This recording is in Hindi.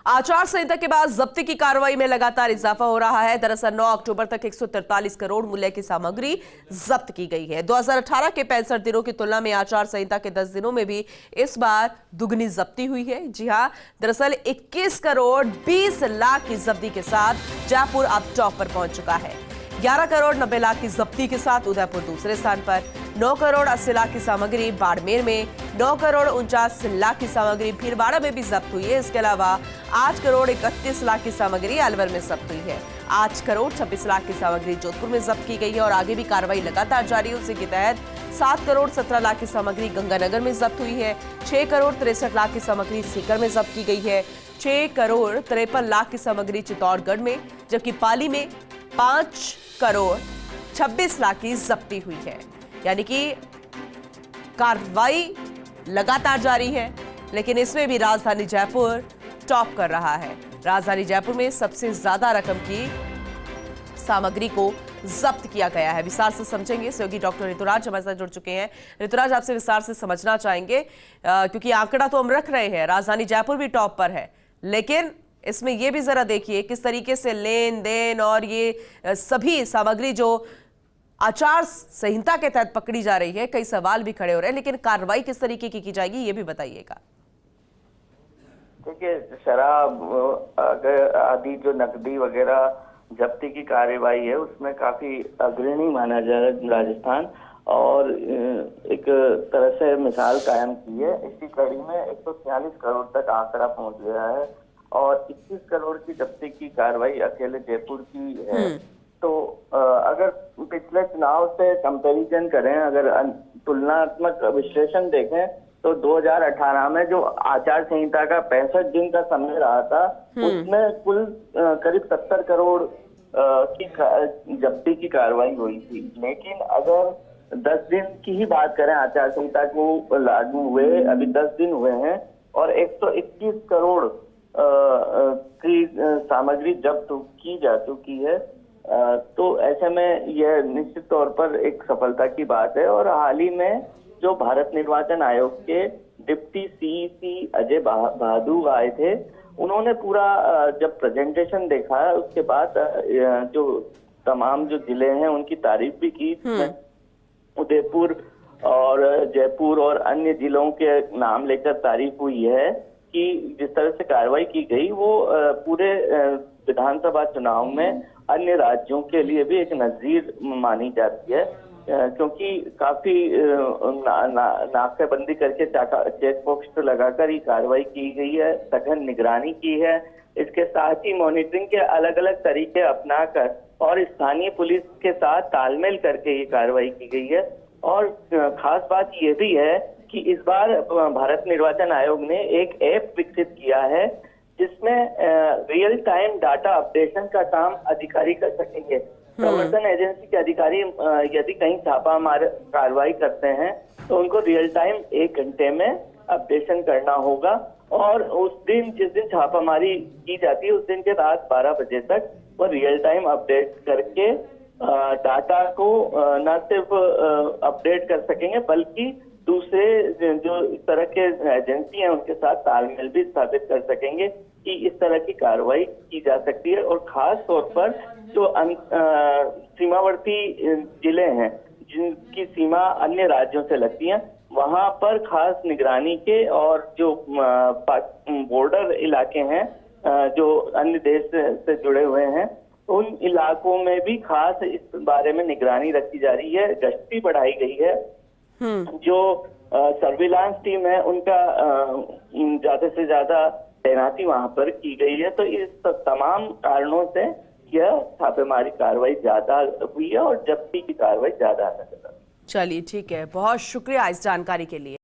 आचार संहिता के बाद जब्ती की कार्रवाई में लगातार इजाफा हो रहा है। दरअसल 9 अक्टूबर तक 143 करोड़ मूल्य की सामग्री जब्त की गई है। 2018 के 65 दिनों की तुलना में आचार संहिता के 10 दिनों में भी इस बार दुगनी जब्ती हुई है। जी हां, दरअसल 21 करोड़ 20 लाख की जब्ती के साथ जयपुर अब टॉप पर पहुंच चुका है। 11 करोड़ 90 लाख की जब्ती के साथ उदयपुर दूसरे स्थान पर, 9 करोड़ 80 लाख की सामग्री बाड़मेर में, 9 करोड़ 49 लाख की सामग्री भीलवाड़ा में भी जब्त हुई है। इसके अलावा 8 करोड़ 31 लाख की सामग्री अलवर में जब्त हुई है। 8 करोड़ 26 लाख की सामग्री जोधपुर में जब्त की गई है और आगे भी कार्रवाई लगातार जारी है। उसी के तहत 7 करोड़ 17 लाख की सामग्री गंगानगर में जब्त हुई है। 6 करोड़ 63 लाख की सामग्री सीकर में जब्त की गई है। 6 करोड़ 53 लाख की सामग्री चित्तौड़गढ़ में, जबकि पाली में 5 करोड़ 26 लाख की जब्ती हुई है। यानी कि कार्रवाई लगातार जारी है, लेकिन इसमें भी राजधानी जयपुर टॉप कर रहा है। राजधानी जयपुर में सबसे ज्यादा रकम की सामग्री को जब्त किया गया है। विस्तार से समझेंगे, सहयोगी डॉक्टर ऋतुराज हमारे साथ जुड़ चुके हैं। ऋतुराज, आपसे विस्तार से समझना चाहेंगे क्योंकि आंकड़ा तो हम रख रहे हैं, राजधानी जयपुर भी टॉप पर है, लेकिन इसमें यह भी जरा देखिए किस तरीके से लेन देन और ये सभी सामग्री जो आचार संहिता के तहत पकड़ी जा रही है, कई सवाल भी खड़े हो रहे हैं, लेकिन कार्रवाई किस तरीके की जाएगी ये भी बताइएगा। देखिए, शराब आदि जो नकदी वगैरह जब्ती की कार्रवाई है उसमें काफी अग्रणी माना जा रहा है राजस्थान, और एक तरह से मिसाल कायम की है। इसी कड़ी में 146 करोड़ तक आंकड़ा पहुंच गया है और 21 करोड़ की जब्ती की कार्रवाई अकेले जयपुर की है। तो अगर पिछले चुनाव से कंपैरिजन करें, अगर तुलनात्मक विश्लेषण देखें, तो 2018 में जो आचार संहिता का 65 दिन का समय रहा था, उसमें कुल करीब 70 करोड़ की जब्ती की कार्रवाई हुई थी। लेकिन अगर 10 दिन की ही बात करें, आचार संहिता को लागू हुए अभी 10 दिन हुए हैं और 121 करोड़ की सामग्री जब्त की जा चुकी है, तो ऐसे में यह निश्चित तौर पर एक सफलता की बात है। और हाल ही में जो भारत निर्वाचन आयोग के डिप्टी सीईसी अजय बहादुर आए थे, उन्होंने पूरा जब प्रेजेंटेशन देखा, उसके बाद जो तमाम जो जिले हैं उनकी तारीफ भी की। उदयपुर और जयपुर और अन्य जिलों के नाम लेकर तारीफ हुई है कि जिस तरह से कार्रवाई की गई वो पूरे विधानसभा चुनाव में अन्य राज्यों के लिए भी एक नजीर मानी जाती है, क्योंकि काफी नाकेबंदी करके चेक पोस्ट लगाकर ही कार्रवाई की गई है, सघन निगरानी की है। इसके साथ ही मॉनिटरिंग के अलग अलग तरीके अपनाकर और स्थानीय पुलिस के साथ तालमेल करके ये कार्रवाई की गई है। और खास बात ये भी है कि इस बार भारत निर्वाचन आयोग ने एक ऐप विकसित किया है जिसमें रियल टाइम डाटा अपडेशन का काम अधिकारी कर सकेंगे। प्रवर्तन एजेंसी के अधिकारी यदि कहीं छापा कार्रवाई करते हैं तो उनको रियल टाइम 1 घंटे में अपडेशन करना होगा, और उस दिन जिस दिन छापामारी की जाती है उस दिन के रात 12 बजे तक वो रियल टाइम अपडेट करके डाटा को न सिर्फ अपडेट कर सकेंगे बल्कि दूसरे जो इस तरह के एजेंसी हैं उनके साथ तालमेल भी स्थापित कर सकेंगे कि इस तरह की कार्रवाई की जा सकती है। और खास तौर पर जो सीमावर्ती जिले हैं जिनकी सीमा अन्य राज्यों से लगती है, वहां पर खास निगरानी के, और जो बॉर्डर इलाके हैं जो अन्य देश से जुड़े हुए हैं, उन इलाकों में भी खास इस बारे में निगरानी रखी जा रही है। गश्ती बढ़ाई गई है, जो सर्विलांस टीम है उनका ज्यादा से ज्यादा तैनाती वहां पर की गई है। तो इस तमाम कारणों से यह छापेमारी कार्रवाई ज्यादा हुई है और जब्ती की कार्रवाई ज्यादा नजर आ रही है। चलिए, ठीक है, बहुत शुक्रिया इस जानकारी के लिए।